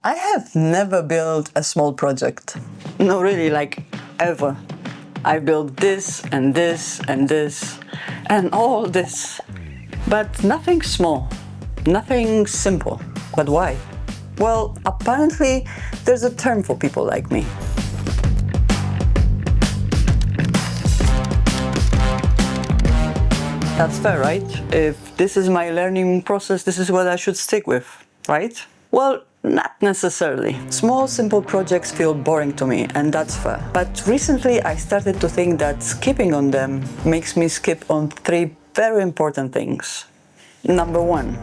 I have never built a small project. No, really, like ever. I built this and this and this and all this. But nothing small, nothing simple. But why? Well, apparently there's a term for people like me. That's fair, right? If this is my learning process, this is what I should stick with, right? Well, not necessarily. Small, simple projects feel boring to me, and that's fair. But recently I started to think that skipping on them makes me skip on 3 very important things. Number 1,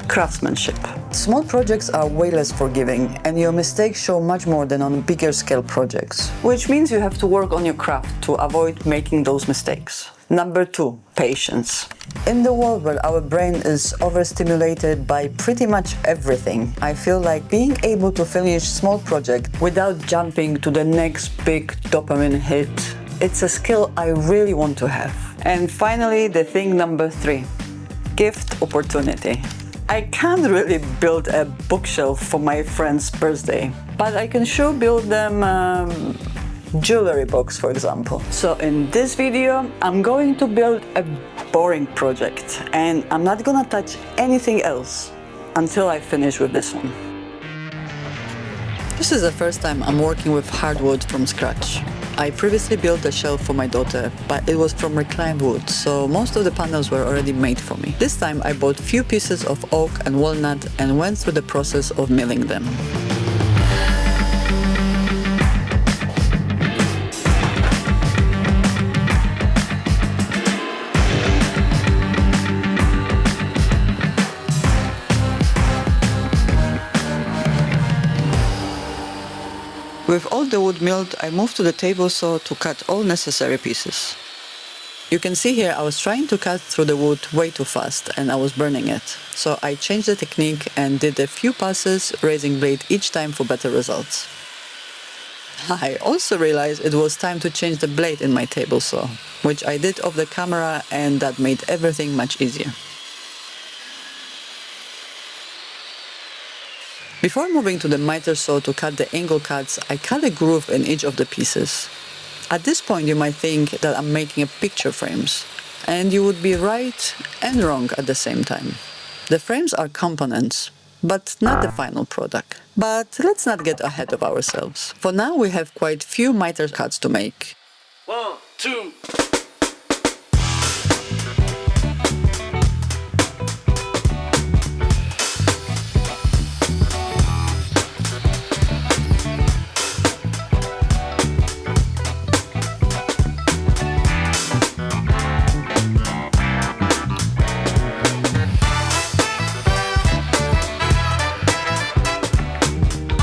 craftsmanship. Small projects are way less forgiving, and your mistakes show much more than on bigger scale projects. Which means you have to work on your craft to avoid making those mistakes. Number 2, patience. In the world where our brain is overstimulated by pretty much everything, I feel like being able to finish small projects without jumping to the next big dopamine hit, it's a skill I really want to have. And finally, the thing number 3, gift opportunity. I can't really build a bookshelf for my friend's birthday, but I can sure build them jewelry box, for example. So in this video, I'm going to build a boring project, and I'm not gonna touch anything else until I finish with this one. This is the first time I'm working with hardwood from scratch. I previously built a shelf for my daughter, but it was from reclaimed wood, so most of the panels were already made for me. This time I bought few pieces of oak and walnut and went through the process of milling them. With all the wood milled, I moved to the table saw to cut all necessary pieces. You can see here I was trying to cut through the wood way too fast and I was burning it. So I changed the technique and did a few passes, raising blade each time for better results. I also realized it was time to change the blade in my table saw, which I did off the camera, and that made everything much easier. Before moving to the miter saw to cut the angle cuts, I cut a groove in each of the pieces. At this point you might think that I'm making a picture frames, and you would be right and wrong at the same time. The frames are components, but not the final product. But let's not get ahead of ourselves. For now we have quite few miter cuts to make. 1, 2.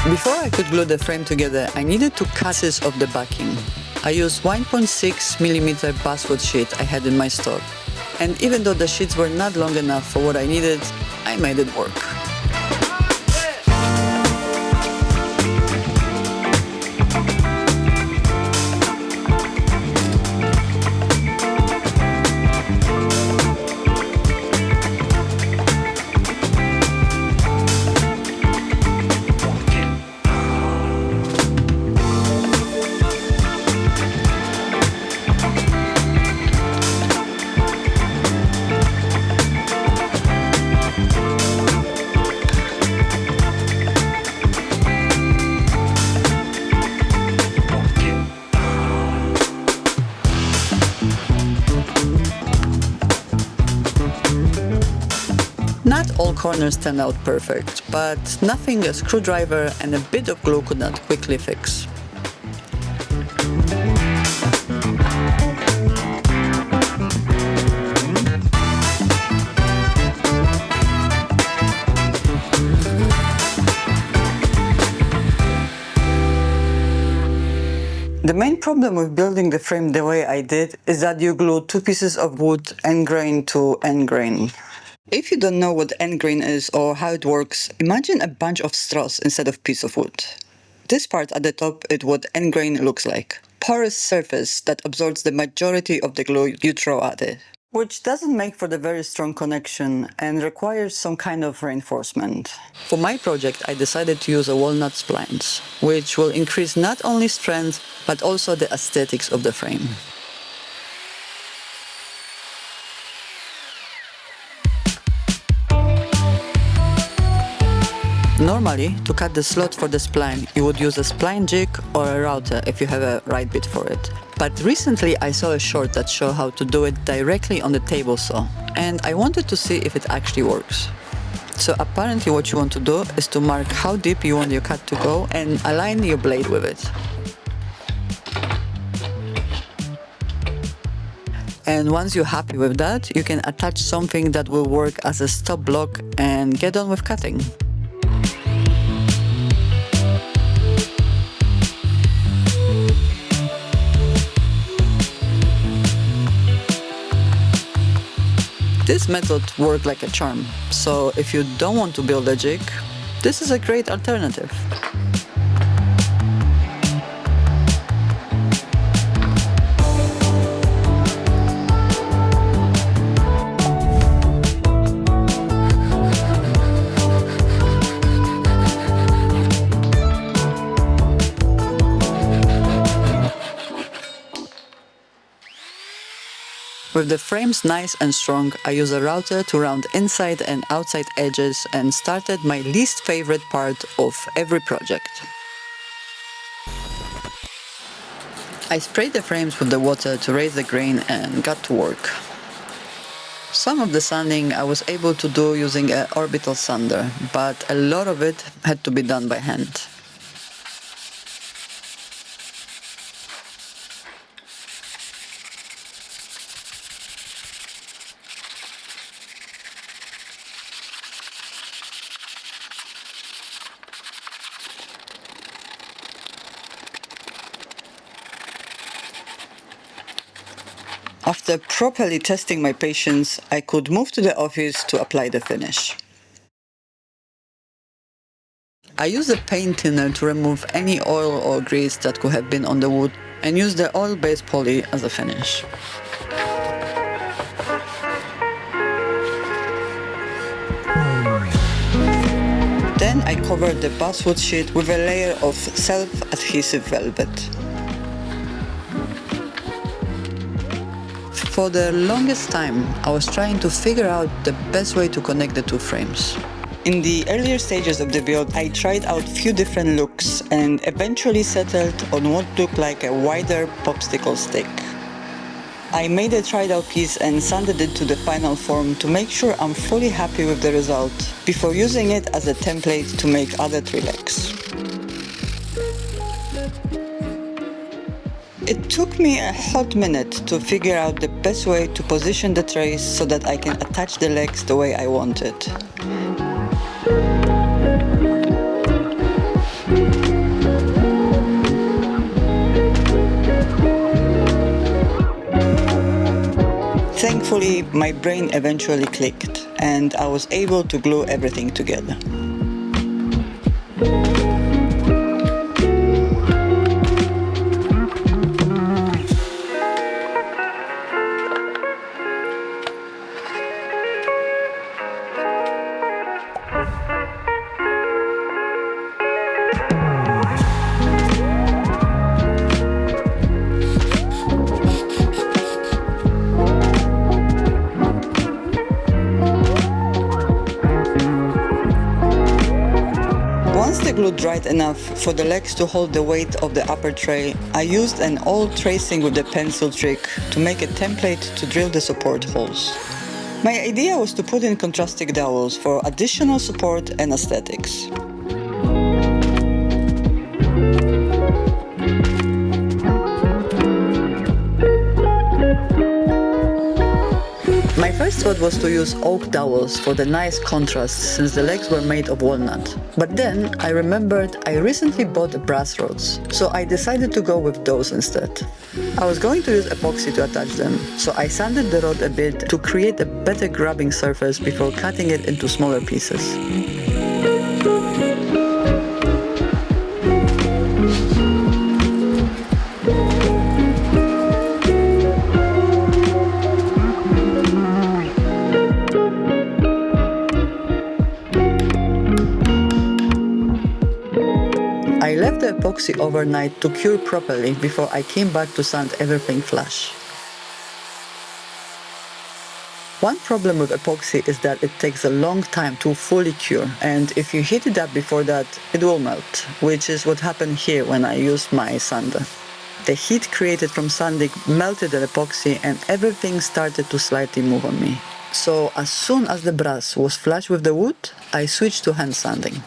Before I could glue the frame together, I needed to cut pieces of the backing. I used 1.6mm basswood sheet I had in my stock, and even though the sheets were not long enough for what I needed, I made it work. Not all corners turned out perfect, but nothing a screwdriver and a bit of glue could not quickly fix. The main problem with building the frame the way I did is that you glue 2 pieces of wood end grain to end grain. If you don't know what end grain is or how it works, imagine a bunch of straws instead of piece of wood. This part at the top is what end grain looks like. Porous surface that absorbs the majority of the glue you throw at it. which doesn't make for the very strong connection and requires some kind of reinforcement. For my project, I decided to use a walnut splines, which will increase not only strength, but also the aesthetics of the frame. Normally, to cut the slot for the spline, you would use a spline jig or a router if you have a right bit for it. But recently I saw a short that showed how to do it directly on the table saw, and I wanted to see if it actually works. So apparently what you want to do is to mark how deep you want your cut to go and align your blade with it. And once you're happy with that, you can attach something that will work as a stop block and get on with cutting. This method worked like a charm, so if you don't want to build a jig, this is a great alternative. With the frames nice and strong, I use a router to round inside and outside edges and started my least favorite part of every project. I sprayed the frames with the water to raise the grain and got to work. Some of the sanding I was able to do using an orbital sander, but a lot of it had to be done by hand. After properly testing my patience, I could move to the office to apply the finish. I used a paint thinner to remove any oil or grease that could have been on the wood and used the oil-based poly as a finish. Then I covered the basswood sheet with a layer of self-adhesive velvet. For the longest time, I was trying to figure out the best way to connect the two frames. In the earlier stages of the build, I tried out few different looks and eventually settled on what looked like a wider popsicle stick. I made a tried out piece and sanded it to the final form to make sure I'm fully happy with the result before using it as a template to make other three legs. It took me a hot minute to figure out the best way to position the trays so that I can attach the legs the way I wanted. Thankfully, my brain eventually clicked and I was able to glue everything together. Once the glue dried enough for the legs to hold the weight of the upper tray, I used an old tracing with the pencil trick to make a template to drill the support holes. My idea was to put in contrasting dowels for additional support and aesthetics. My first thought was to use oak dowels for the nice contrast since the legs were made of walnut. But then I remembered I recently bought brass rods, so I decided to go with those instead. I was going to use epoxy to attach them, so I sanded the rod a bit to create a better grabbing surface before cutting it into smaller pieces. I left the epoxy overnight to cure properly before I came back to sand everything flush. One problem with epoxy is that it takes a long time to fully cure, and if you heat it up before that, it will melt, which is what happened here when I used my sander. The heat created from sanding melted the epoxy and everything started to slightly move on me. So as soon as the brass was flush with the wood, I switched to hand sanding.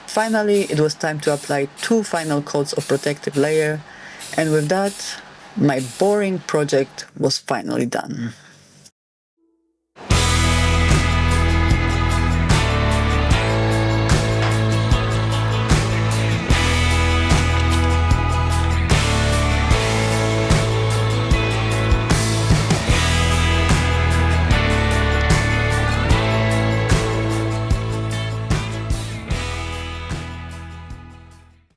Finally, it was time to apply 2 final coats of protective layer, and with that, my boring project was finally done.